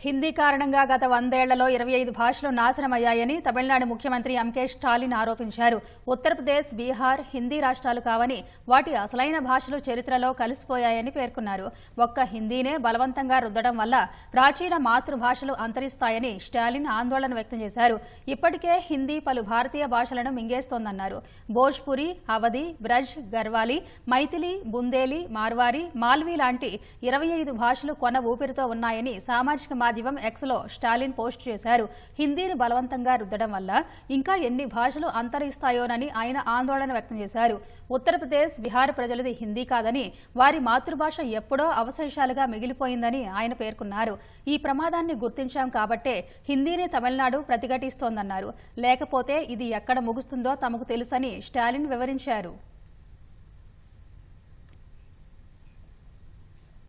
హిందీ కారణంగా గత 100 ఏళ్లలో 25 భాషలు నాశనమయ్యాయని తమిళనాడు ముఖ్యమంత్రి ఎంకే స్టాలిన్ ఆరోపించారు. ఉత్తరప్రదేశ్, బీహార్ హిందీ రాష్ట్రాలు కావని వాటి అసలైన భాషలు చరిత్రలో కలిసిపోయాయని పేర్కొన్నారు. ఒక్క హిందీనే బలవంతంగా రుద్దడం వల్ల ప్రాచీన మాతృభాషలు అంతరిస్తాయని స్టాలిన్ ఆందోళన వ్యక్తం చేశారు. ఇప్పటికే హిందీ పలు భారతీయ భాషలను మింగేస్తోందన్నారు. భోజ్పురి, అవధి, బ్రజ్, గర్వాలి, మైథిలి, బుందేలి, మార్వారి, మాల్వీ లాంటి 25 భాషలు కొన ఊపిరితో ఉన్నాయని సామాజిక మాధ్యమం ఎక్స్లో స్టాలిన్ పోస్ట్ చేశారు. హిందీని బలవంతంగా రుద్దడం వల్ల ఇంకా ఎన్ని భాషలు అంతరిస్తాయోనని ఆయన ఆందోళన వ్యక్తం చేశారు. ఉత్తరప్రదేశ్, బీహార్ ప్రజలది హిందీ కాదని వారి మాతృభాష ఎప్పుడో అవశేషాలుగా మిగిలిపోయిందని ఆయన పేర్కొన్నారు. ఈ ప్రమాదాన్ని గుర్తించాం కాబట్టే హిందీని తమిళనాడు ప్రతిఘటిస్తోందన్నారు. లేకపోతే ఇది ఎక్కడ ముగుస్తుందో తమకు తెలుసని స్టాలిన్ వివరించారు.